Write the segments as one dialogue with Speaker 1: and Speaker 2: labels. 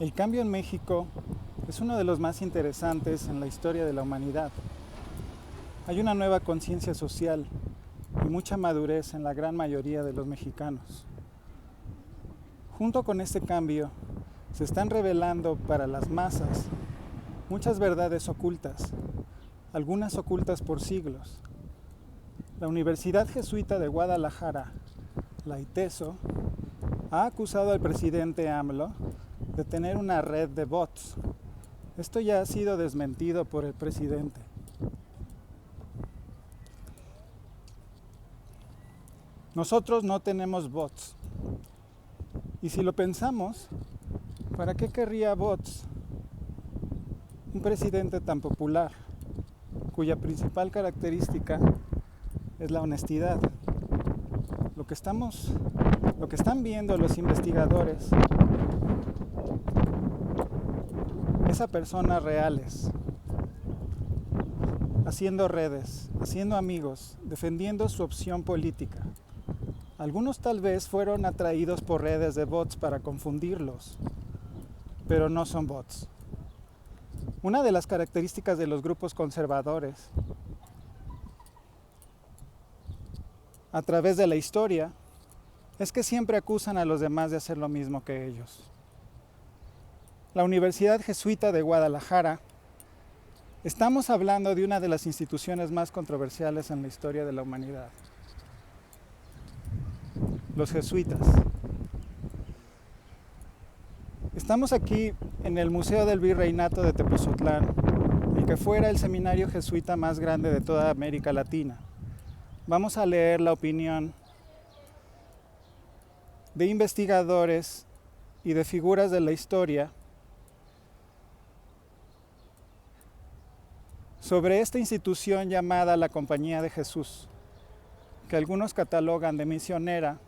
Speaker 1: El cambio en México es uno de los más interesantes en la historia de la humanidad. Hay una nueva conciencia social y mucha madurez en la gran mayoría de los mexicanos. Junto con este cambio, se están revelando para las masas muchas verdades ocultas, algunas ocultas por siglos. La Universidad Jesuita de Guadalajara, la ITESO, ha acusado al presidente AMLO de tener una red de bots. Esto ya ha sido desmentido por el presidente. Nosotros no tenemos bots. Y si lo pensamos, ¿para qué querría bots un presidente tan popular, cuya principal característica es la honestidad? Lo que están viendo los investigadores es a personas reales, haciendo redes, haciendo amigos, defendiendo su opción política. Algunos tal vez fueron atraídos por redes de bots para confundirlos, pero no son bots. Una de las características de los grupos conservadores a través de la historia es que siempre acusan a los demás de hacer lo mismo que ellos. La Universidad Jesuita de Guadalajara, estamos hablando de una de las instituciones más controversiales en la historia de la humanidad. Los jesuitas. Estamos aquí en el Museo del Virreinato de Tepoztlán, el que fuera el seminario jesuita más grande de toda América Latina. Vamos a leer la opinión de investigadores y de figuras de la historia sobre esta institución llamada la Compañía de Jesús, que algunos catalogan de misionera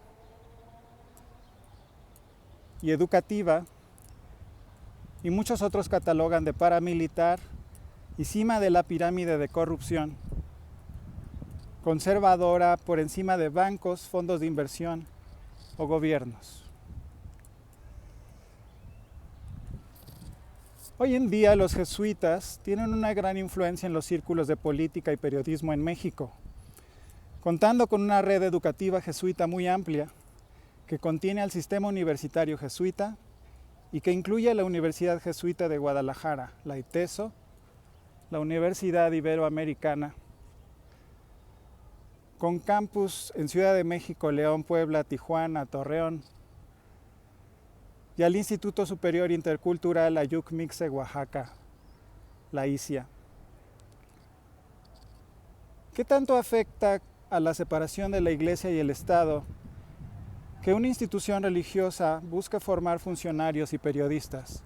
Speaker 1: y educativa, y muchos otros catalogan de paramilitar y cima de la pirámide de corrupción, conservadora por encima de bancos, fondos de inversión o gobiernos. Hoy en día los jesuitas tienen una gran influencia en los círculos de política y periodismo en México, contando con una red educativa jesuita muy amplia que contiene al sistema universitario jesuita y que incluye a la Universidad Jesuita de Guadalajara, la ITESO, la Universidad Iberoamericana, con campus en Ciudad de México, León, Puebla, Tijuana, Torreón, y al Instituto Superior Intercultural Ayuc-Mixe, Oaxaca, la ISIA. ¿Qué tanto afecta a la separación de la Iglesia y el Estado que una institución religiosa busca formar funcionarios y periodistas?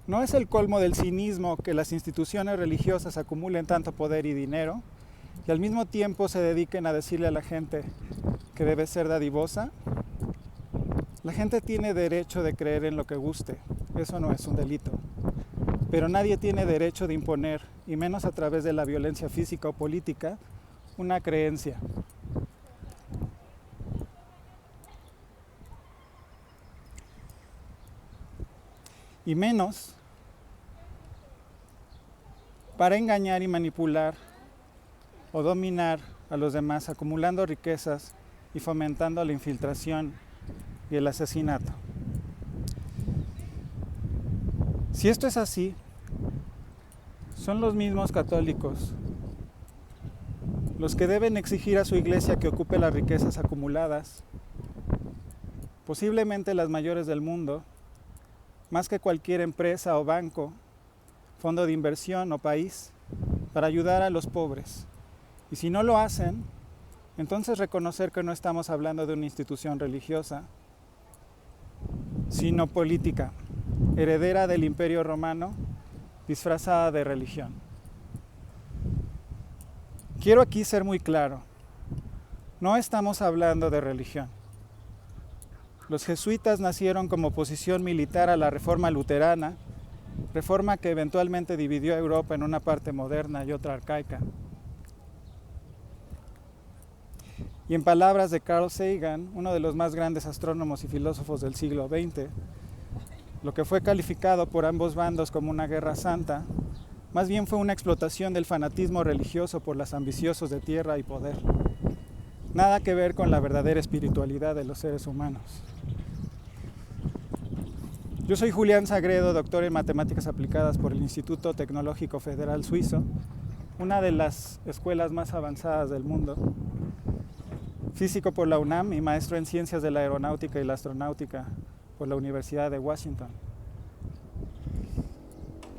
Speaker 1: ¿No es el colmo del cinismo que las instituciones religiosas acumulen tanto poder y dinero y al mismo tiempo se dediquen a decirle a la gente que debe ser dadivosa? La gente tiene derecho de creer en lo que guste, eso no es un delito. Pero nadie tiene derecho de imponer, y menos a través de la violencia física o política, una creencia. Y menos para engañar y manipular o dominar a los demás, acumulando riquezas y fomentando la infiltración y el asesinato. Si esto es así, son los mismos católicos los que deben exigir a su iglesia que ocupe las riquezas acumuladas, posiblemente las mayores del mundo, más que cualquier empresa o banco, fondo de inversión o país, para ayudar a los pobres. Y si no lo hacen, entonces reconocer que no estamos hablando de una institución religiosa, sino política, heredera del Imperio Romano, disfrazada de religión. Quiero aquí ser muy claro, no estamos hablando de religión. Los jesuitas nacieron como oposición militar a la reforma luterana, reforma que eventualmente dividió a Europa en una parte moderna y otra arcaica. y en palabras de Carl Sagan, uno de los más grandes astrónomos y filósofos del siglo XX, lo que fue calificado por ambos bandos como una guerra santa, más bien fue una explotación del fanatismo religioso por los ambiciosos de tierra y poder. Nada que ver con la verdadera espiritualidad de los seres humanos. Yo soy Julián Sagredo, doctor en Matemáticas Aplicadas por el Instituto Tecnológico Federal Suizo, una de las escuelas más avanzadas del mundo, físico por la UNAM y maestro en Ciencias de la Aeronáutica y la Astronáutica por la Universidad de Washington.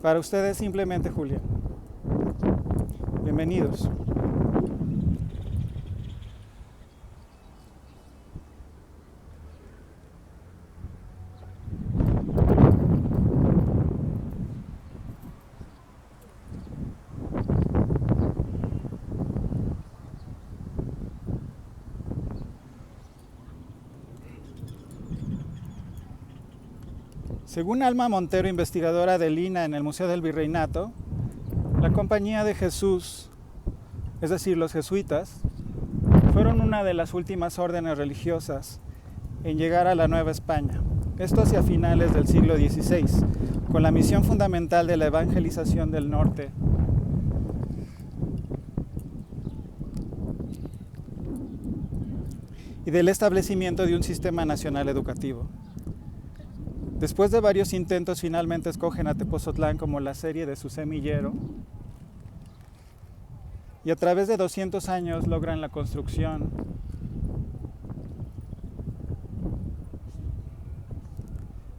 Speaker 1: Para ustedes simplemente Julián. Bienvenidos. Según Alma Montero, investigadora del INAH en el Museo del Virreinato, la Compañía de Jesús, es decir, los jesuitas, fueron una de las últimas órdenes religiosas en llegar a la Nueva España. Esto hacia finales del siglo XVI, con la misión fundamental de la evangelización del norte. Y del establecimiento de un sistema nacional educativo. Después de varios intentos, finalmente escogen a Tepozotlán como la sede de su semillero y a través de 200 años logran la construcción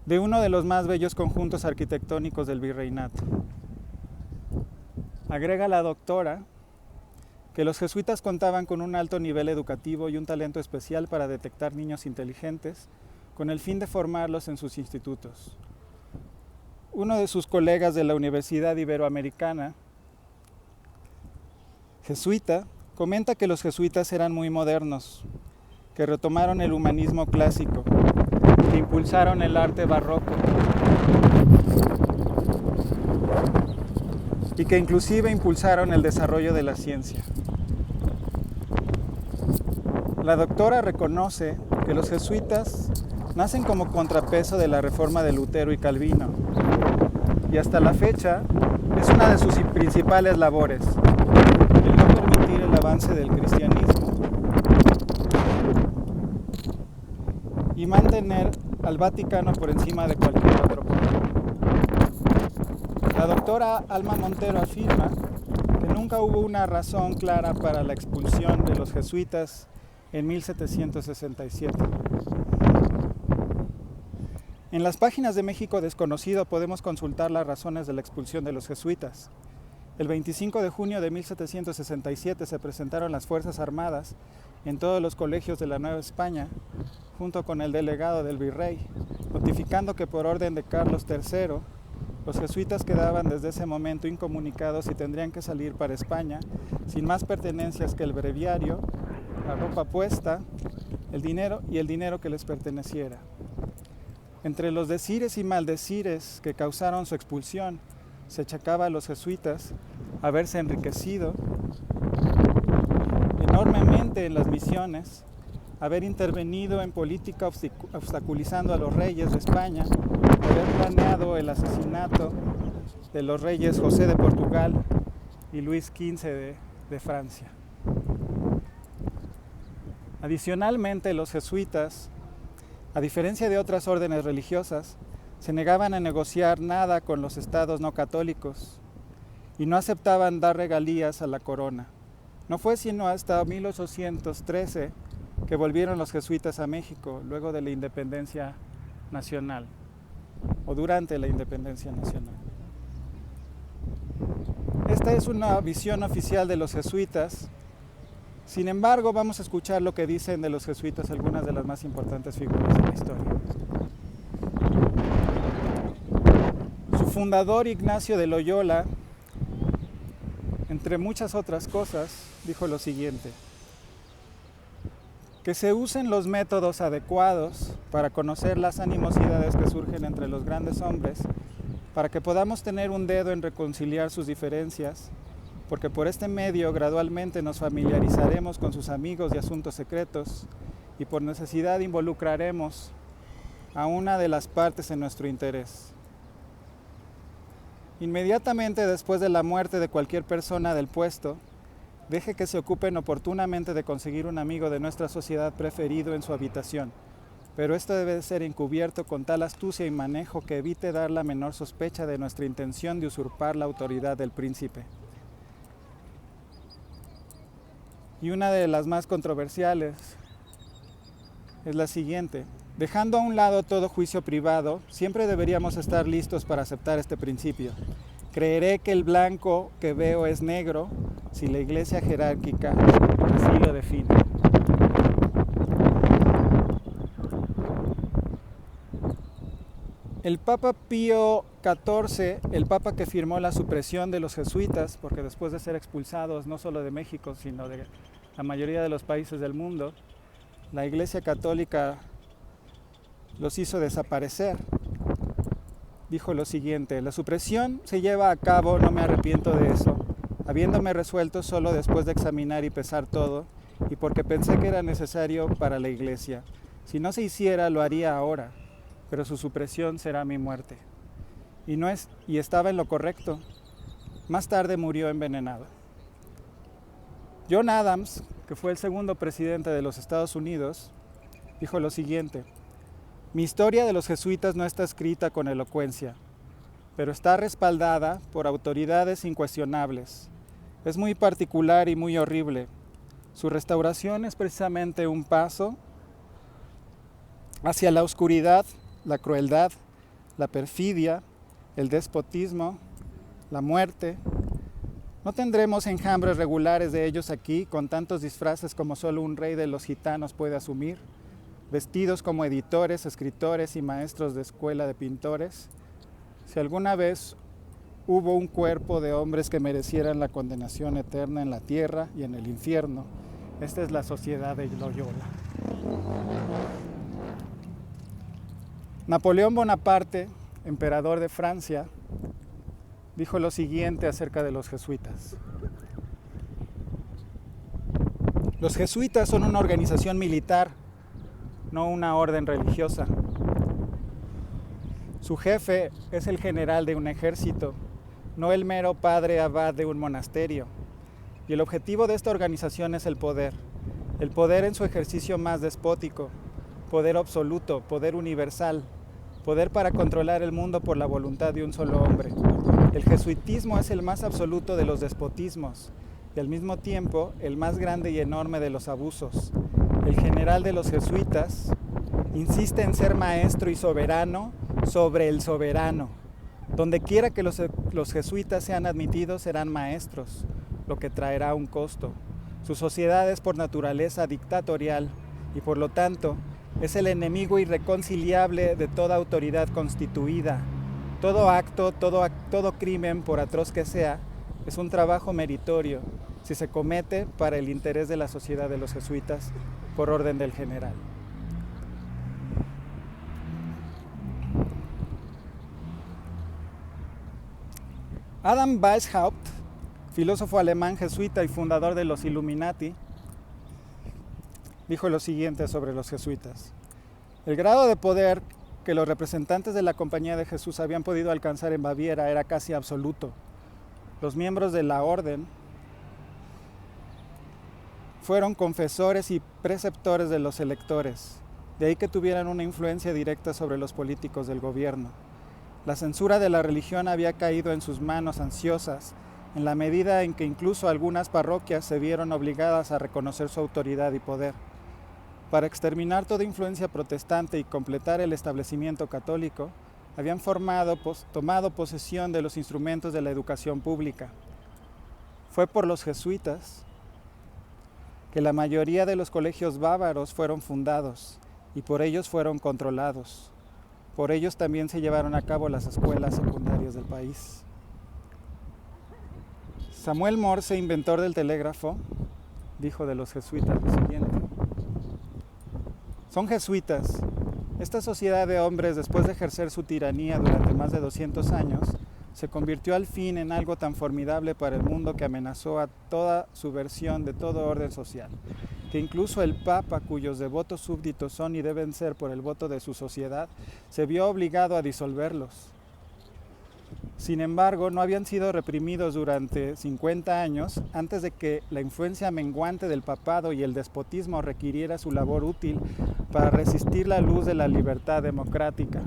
Speaker 1: de uno de los más bellos conjuntos arquitectónicos del virreinato. Agrega la doctora que los jesuitas contaban con un alto nivel educativo y un talento especial para detectar niños inteligentes con el fin de formarlos en sus institutos. Uno de sus colegas de la Universidad Iberoamericana, jesuita, comenta que los jesuitas eran muy modernos, que retomaron el humanismo clásico, que impulsaron el arte barroco y que inclusive impulsaron el desarrollo de la ciencia. La doctora reconoce que los jesuitas nacen como contrapeso de la reforma de Lutero y Calvino, y hasta la fecha es una de sus principales labores, el no permitir el avance del cristianismo y mantener al Vaticano por encima de cualquier otro poder. La doctora Alma Montero afirma que nunca hubo una razón clara para la expulsión de los jesuitas en 1767. En las páginas de México Desconocido podemos consultar las razones de la expulsión de los jesuitas. El 25 de junio de 1767 se presentaron las Fuerzas Armadas en todos los colegios de la Nueva España, junto con el delegado del virrey, notificando que por orden de Carlos III, los jesuitas quedaban desde ese momento incomunicados y tendrían que salir para España sin más pertenencias que el breviario, la ropa puesta, el dinero y el dinero que les perteneciera. Entre los decires y maldecires que causaron su expulsión, se achacaba a los jesuitas haberse enriquecido enormemente en las misiones, haber intervenido en política obstaculizando a los reyes de España, haber planeado el asesinato de los reyes José de Portugal y Luis XV de Francia. Adicionalmente, los jesuitas, a diferencia de otras órdenes religiosas, se negaban a negociar nada con los estados no católicos y no aceptaban dar regalías a la corona. No fue sino hasta 1813 que volvieron los jesuitas a México, luego de la independencia nacional, o durante la independencia nacional. Esta es una visión oficial de los jesuitas. Sin embargo, vamos a escuchar lo que dicen de los jesuitas algunas de las más importantes figuras de la historia. Su fundador, Ignacio de Loyola, entre muchas otras cosas, dijo lo siguiente: que se usen los métodos adecuados para conocer las animosidades que surgen entre los grandes hombres, para que podamos tener un dedo en reconciliar sus diferencias, porque por este medio gradualmente nos familiarizaremos con sus amigos y asuntos secretos, y por necesidad involucraremos a una de las partes en nuestro interés. Inmediatamente después de la muerte de cualquier persona del puesto, deje que se ocupen oportunamente de conseguir un amigo de nuestra sociedad preferido en su habitación, pero esto debe ser encubierto con tal astucia y manejo que evite dar la menor sospecha de nuestra intención de usurpar la autoridad del príncipe. Y una de las más controversiales es la siguiente. Dejando a un lado todo juicio privado, siempre deberíamos estar listos para aceptar este principio. Creeré que el blanco que veo es negro si la iglesia jerárquica así lo define. El Papa Pío XIV, el Papa que firmó la supresión de los jesuitas, porque después de ser expulsados no solo de México, sino de la mayoría de los países del mundo, la Iglesia Católica los hizo desaparecer. Dijo lo siguiente: la supresión se lleva a cabo, no me arrepiento de eso, habiéndome resuelto solo después de examinar y pesar todo, y porque pensé que era necesario para la Iglesia. Si no se hiciera, lo haría ahora, pero su supresión será mi muerte. Y estaba en lo correcto. Más tarde murió envenenado. John Adams, que fue el segundo presidente de los Estados Unidos, dijo lo siguiente: mi historia de los jesuitas no está escrita con elocuencia, pero está respaldada por autoridades incuestionables. Es muy particular y muy horrible. Su restauración es precisamente un paso hacia la oscuridad, la crueldad, la perfidia, el despotismo, la muerte. No tendremos enjambres regulares de ellos aquí, con tantos disfraces como solo un rey de los gitanos puede asumir, vestidos como editores, escritores y maestros de escuela de pintores. Si alguna vez hubo un cuerpo de hombres que merecieran la condenación eterna en la tierra y en el infierno, esta es la sociedad de Loyola. Napoleón Bonaparte, emperador de Francia, dijo lo siguiente acerca de los jesuitas: los jesuitas son una organización militar, no una orden religiosa. Su jefe es el general de un ejército, no el mero padre abad de un monasterio. Y el objetivo de esta organización es el poder en su ejercicio más despótico, poder absoluto, poder universal, poder para controlar el mundo por la voluntad de un solo hombre. El jesuitismo es el más absoluto de los despotismos y al mismo tiempo el más grande y enorme de los abusos. El general de los jesuitas insiste en ser maestro y soberano sobre el soberano. Donde quiera que los jesuitas sean admitidos serán maestros, lo que traerá un costo. Su sociedad es por naturaleza dictatorial y por lo tanto es el enemigo irreconciliable de toda autoridad constituida. Todo acto, todo crimen, por atroz que sea, es un trabajo meritorio si se comete para el interés de la sociedad de los jesuitas por orden del general. Adam Weishaupt, filósofo alemán jesuita y fundador de los Illuminati, dijo lo siguiente sobre los jesuitas: el grado de poder que los representantes de la Compañía de Jesús habían podido alcanzar en Baviera era casi absoluto. Los miembros de la orden fueron confesores y preceptores de los electores, de ahí que tuvieran una influencia directa sobre los políticos del gobierno. La censura de la religión había caído en sus manos ansiosas, en la medida en que incluso algunas parroquias se vieron obligadas a reconocer su autoridad y poder. Para exterminar toda influencia protestante y completar el establecimiento católico, habían tomado posesión de los instrumentos de la educación pública. Fue por los jesuitas que la mayoría de los colegios bávaros fueron fundados y por ellos fueron controlados. Por ellos también se llevaron a cabo las escuelas secundarias del país. Samuel Morse, inventor del telégrafo, dijo de los jesuitas lo siguiente: son jesuitas. Esta sociedad de hombres, después de ejercer su tiranía durante más de 200 años, se convirtió al fin en algo tan formidable para el mundo que amenazó a toda su versión de todo orden social, que incluso el Papa, cuyos devotos súbditos son y deben ser por el voto de su sociedad, se vio obligado a disolverlos. Sin embargo, no habían sido reprimidos durante 50 años antes de que la influencia menguante del papado y el despotismo requiriera su labor útil para resistir la luz de la libertad democrática.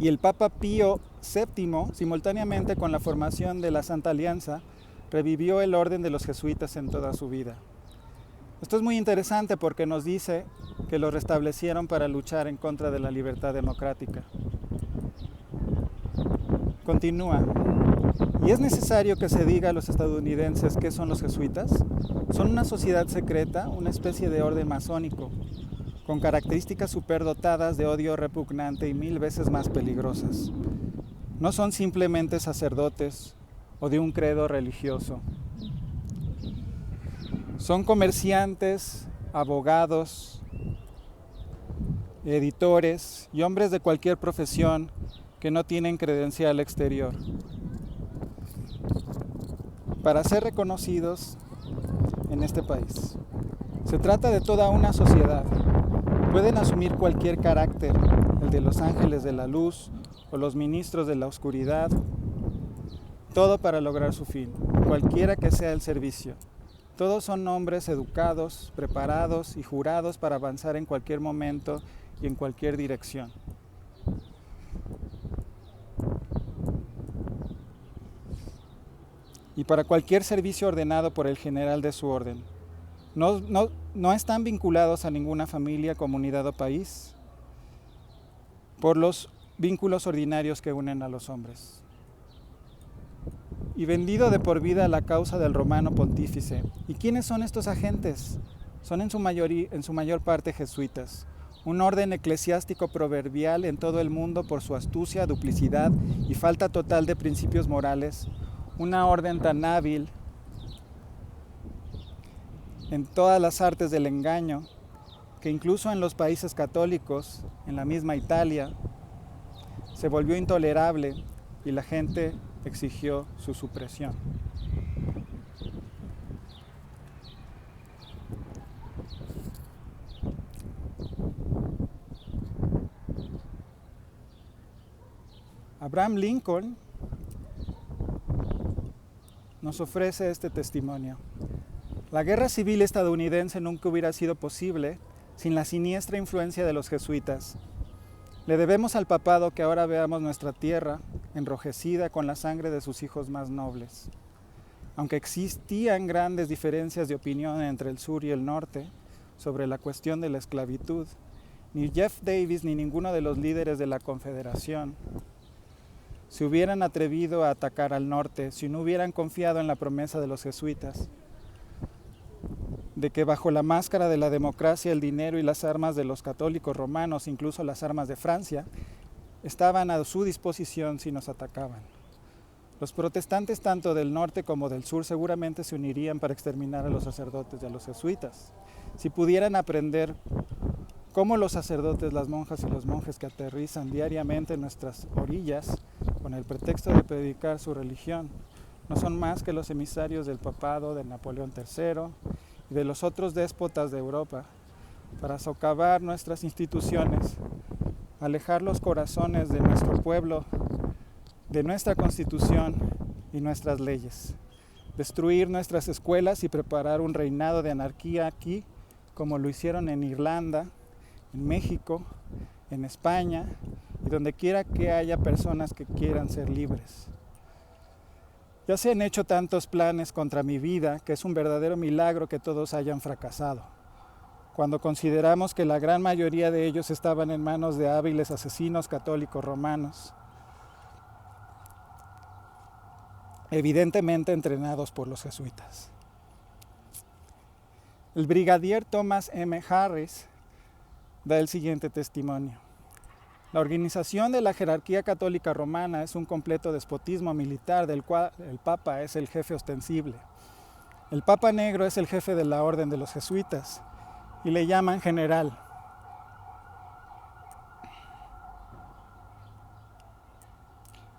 Speaker 1: Y el Papa Pío VII, simultáneamente con la formación de la Santa Alianza, revivió el orden de los jesuitas en toda su vida. Esto es muy interesante porque nos dice que lo restablecieron para luchar en contra de la libertad democrática. Continúa. ¿Y es necesario que se diga a los estadounidenses qué son los jesuitas? Son una sociedad secreta, una especie de orden masónico, con características superdotadas de odio repugnante y 1000 veces más peligrosas. No son simplemente sacerdotes o de un credo religioso. Son comerciantes, abogados, editores y hombres de cualquier profesión que no tienen credencial exterior. Para ser reconocidos en este país. Se trata de toda una sociedad. Pueden asumir cualquier carácter, el de los ángeles de la luz o los ministros de la oscuridad, todo para lograr su fin, cualquiera que sea el servicio. Todos son hombres educados, preparados y jurados para avanzar en cualquier momento y en cualquier dirección. Y para cualquier servicio ordenado por el general de su orden. No están vinculados a ninguna familia, comunidad o país por los vínculos ordinarios que unen a los hombres. Y vendido de por vida a la causa del romano pontífice. ¿Y quiénes son estos agentes? Son en su mayor parte jesuitas, un orden eclesiástico proverbial en todo el mundo por su astucia, duplicidad y falta total de principios morales, una orden tan hábil en todas las artes del engaño, que incluso en los países católicos, en la misma Italia, se volvió intolerable y la gente exigió su supresión. Abraham Lincoln nos ofrece este testimonio. La guerra civil estadounidense nunca hubiera sido posible sin la siniestra influencia de los jesuitas. Le debemos al papado que ahora veamos nuestra tierra enrojecida con la sangre de sus hijos más nobles. Aunque existían grandes diferencias de opinión entre el sur y el norte sobre la cuestión de la esclavitud, ni Jeff Davis ni ninguno de los líderes de la Confederación se hubieran atrevido a atacar al norte si no hubieran confiado en la promesa de los jesuitas de que bajo la máscara de la democracia, el dinero y las armas de los católicos romanos, incluso las armas de Francia, estaban a su disposición si nos atacaban. Los protestantes tanto del norte como del sur seguramente se unirían para exterminar a los sacerdotes y a los jesuitas. Si pudieran aprender cómo los sacerdotes, las monjas y los monjes que aterrizan diariamente en nuestras orillas con el pretexto de predicar su religión, no son más que los emisarios del papado, de Napoleón III y de los otros déspotas de Europa, para socavar nuestras instituciones, alejar los corazones de nuestro pueblo, de nuestra Constitución y nuestras leyes, destruir nuestras escuelas y preparar un reinado de anarquía aquí, como lo hicieron en Irlanda, en México, en España y donde quiera que haya personas que quieran ser libres. Ya se han hecho tantos planes contra mi vida que es un verdadero milagro que todos hayan fracasado. Cuando consideramos que la gran mayoría de ellos estaban en manos de hábiles asesinos católicos romanos, evidentemente entrenados por los jesuitas. El brigadier Thomas M. Harris da el siguiente testimonio. La organización de la jerarquía católica romana es un completo despotismo militar del cual el Papa es el jefe ostensible. El Papa Negro es el jefe de la orden de los jesuitas y le llaman general.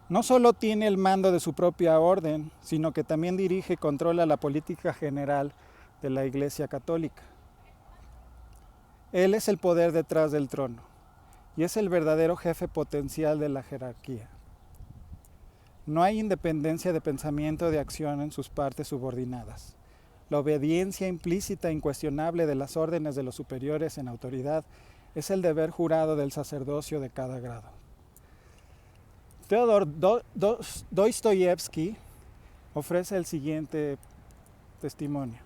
Speaker 1: No solo tiene el mando de su propia orden, sino que también dirige y controla la política general de la Iglesia Católica. Él es el poder detrás del trono y es el verdadero jefe potencial de la jerarquía. No hay independencia de pensamiento o de acción en sus partes subordinadas. La obediencia implícita e incuestionable de las órdenes de los superiores en autoridad es el deber jurado del sacerdocio de cada grado. Theodor Dostoyevsky ofrece el siguiente testimonio.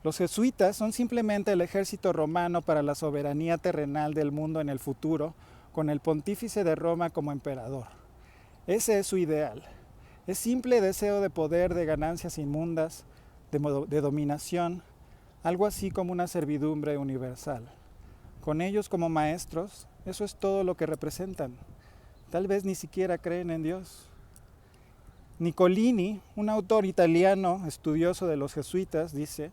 Speaker 1: Los jesuitas son simplemente el ejército romano para la soberanía terrenal del mundo en el futuro, con el pontífice de Roma como emperador. Ese es su ideal. Es simple deseo de poder, de ganancias inmundas, de dominación, algo así como una servidumbre universal. Con ellos como maestros, eso es todo lo que representan. Tal vez ni siquiera creen en Dios. Nicolini, un autor italiano estudioso de los jesuitas, dice: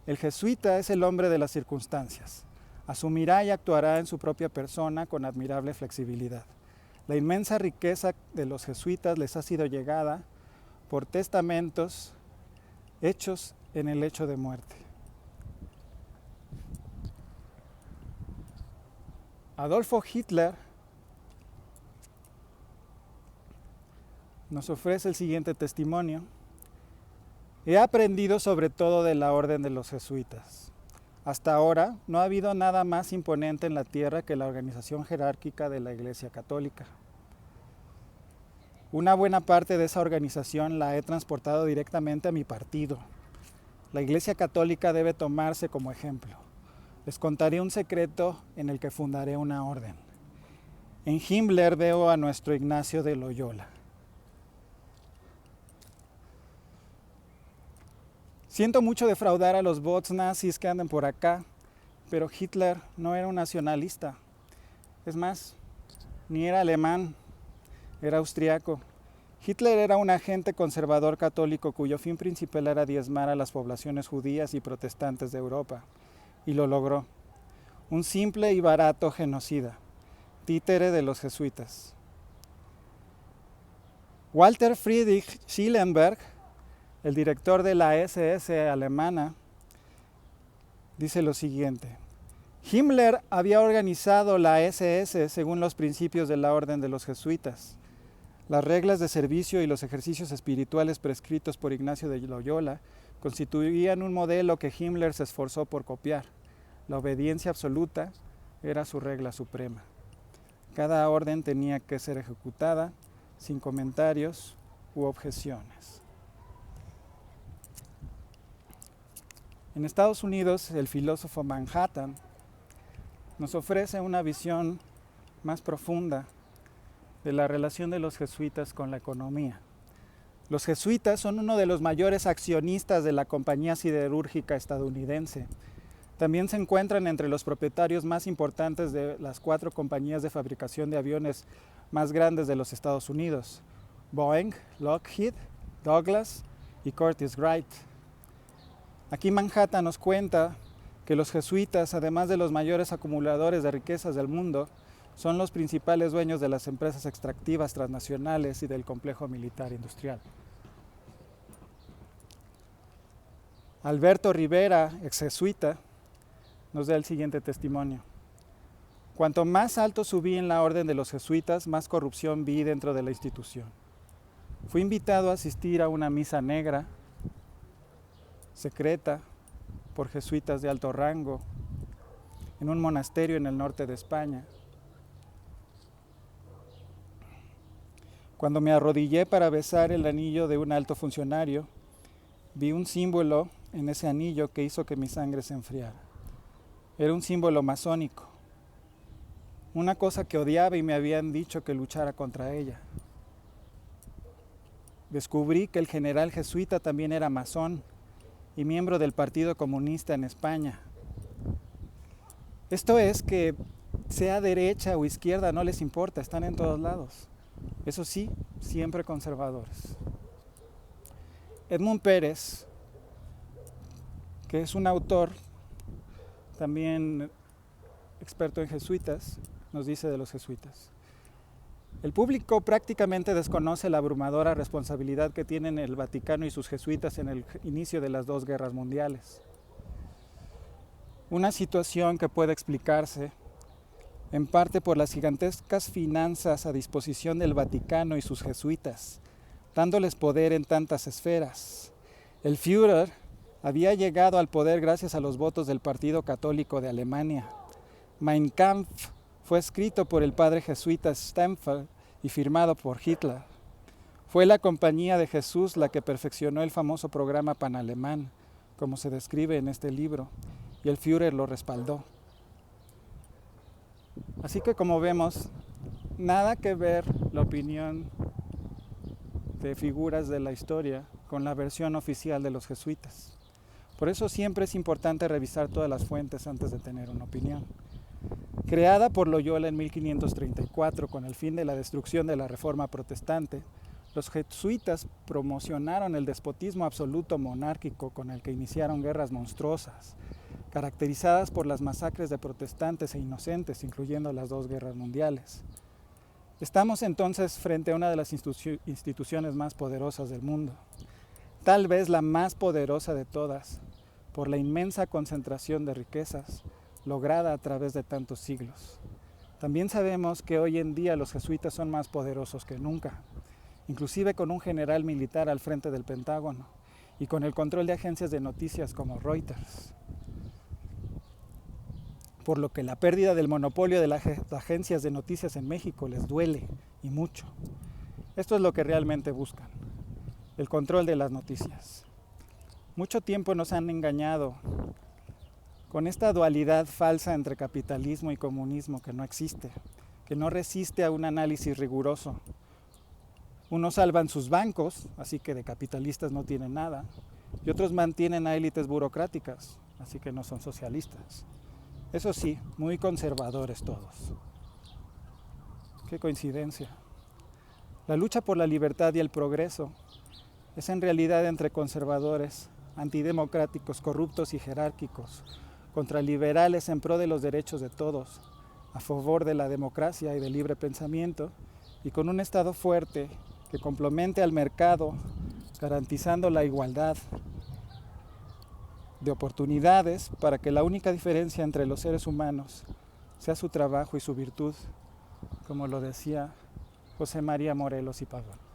Speaker 1: el jesuita es el hombre de las circunstancias. Asumirá y actuará en su propia persona con admirable flexibilidad. La inmensa riqueza de los jesuitas les ha sido llegada por testamentos hechos en el lecho de muerte. Adolfo Hitler nos ofrece el siguiente testimonio. He aprendido sobre todo de la orden de los jesuitas. Hasta ahora no ha habido nada más imponente en la tierra que la organización jerárquica de la Iglesia Católica. Una buena parte de esa organización la he transportado directamente a mi partido. La Iglesia Católica debe tomarse como ejemplo. Les contaré un secreto en el que fundaré una orden. En Himmler veo a nuestro Ignacio de Loyola. Siento mucho defraudar a los bots nazis que andan por acá, pero Hitler no era un nacionalista. Es más, ni era alemán, era austriaco. Hitler era un agente conservador católico cuyo fin principal era diezmar a las poblaciones judías y protestantes de Europa, y lo logró. Un simple y barato genocida, títere de los jesuitas. Walter Friedrich Schellenberg, el director de la SS alemana, dice lo siguiente: Himmler había organizado la SS según los principios de la orden de los jesuitas. Las reglas de servicio y los ejercicios espirituales prescritos por Ignacio de Loyola constituían un modelo que Himmler se esforzó por copiar. La obediencia absoluta era su regla suprema. Cada orden tenía que ser ejecutada sin comentarios u objeciones. En Estados Unidos, el filósofo Manhattan nos ofrece una visión más profunda de la relación de los jesuitas con la economía. Los jesuitas son uno de los mayores accionistas de la compañía siderúrgica estadounidense. También se encuentran entre los propietarios más importantes de las 4 compañías de fabricación de aviones más grandes de los Estados Unidos: Boeing, Lockheed, Douglas y Curtiss-Wright. Aquí Manhattan nos cuenta que los jesuitas, además de los mayores acumuladores de riquezas del mundo, son los principales dueños de las empresas extractivas transnacionales y del complejo militar industrial. Alberto Rivera, ex jesuita, nos da el siguiente testimonio. Cuanto más alto subí en la orden de los jesuitas, más corrupción vi dentro de la institución. Fui invitado a asistir a una misa negra, secreta, por jesuitas de alto rango, en un monasterio en el norte de España. Cuando me arrodillé para besar el anillo de un alto funcionario, vi un símbolo en ese anillo que hizo que mi sangre se enfriara. Era un símbolo masónico, una cosa que odiaba y me habían dicho que luchara contra ella. Descubrí que el general jesuita también era masón y miembro del Partido Comunista en España. Esto es que sea derecha o izquierda, no les importa, están en todos lados. Eso sí, siempre conservadores. Edmund Pérez, que es un autor también experto en jesuitas, nos dice de los jesuitas: El público prácticamente desconoce la abrumadora responsabilidad que tienen el Vaticano y sus jesuitas en el inicio de las dos guerras mundiales. Una situación que puede explicarse en parte por las gigantescas finanzas a disposición del Vaticano y sus jesuitas, dándoles poder en tantas esferas. El Führer había llegado al poder gracias a los votos del Partido Católico de Alemania. Mein Kampf fue escrito por el padre jesuita Stempfel y firmado por Hitler. Fue la Compañía de Jesús la que perfeccionó el famoso programa panalemán, como se describe en este libro, y el Führer lo respaldó. Así que, como vemos, nada que ver la opinión de figuras de la historia con la versión oficial de los jesuitas. Por eso siempre es importante revisar todas las fuentes antes de tener una opinión. Creada por Loyola en 1534 con el fin de la destrucción de la Reforma protestante, los jesuitas promocionaron el despotismo absoluto monárquico con el que iniciaron guerras monstruosas, caracterizadas por las masacres de protestantes e inocentes, incluyendo las dos guerras mundiales. Estamos entonces frente a una de las instituciones más poderosas del mundo, tal vez la más poderosa de todas, por la inmensa concentración de riquezas lograda a través de tantos siglos. También sabemos que hoy en día los jesuitas son más poderosos que nunca, inclusive con un general militar al frente del Pentágono y con el control de agencias de noticias como Reuters. Por lo que la pérdida del monopolio de las agencias de noticias en México les duele y mucho. Esto es lo que realmente buscan, el control de las noticias. Mucho tiempo nos han engañado con esta dualidad falsa entre capitalismo y comunismo que no existe, que no resiste a un análisis riguroso. Unos salvan sus bancos, así que de capitalistas no tienen nada, y otros mantienen a élites burocráticas, así que no son socialistas. Eso sí, muy conservadores todos. Qué coincidencia. La lucha por la libertad y el progreso es en realidad entre conservadores, antidemocráticos, corruptos y jerárquicos, contra liberales en pro de los derechos de todos, a favor de la democracia y del libre pensamiento, y con un Estado fuerte que complemente al mercado, garantizando la igualdad de oportunidades para que la única diferencia entre los seres humanos sea su trabajo y su virtud, como lo decía José María Morelos y Pavón.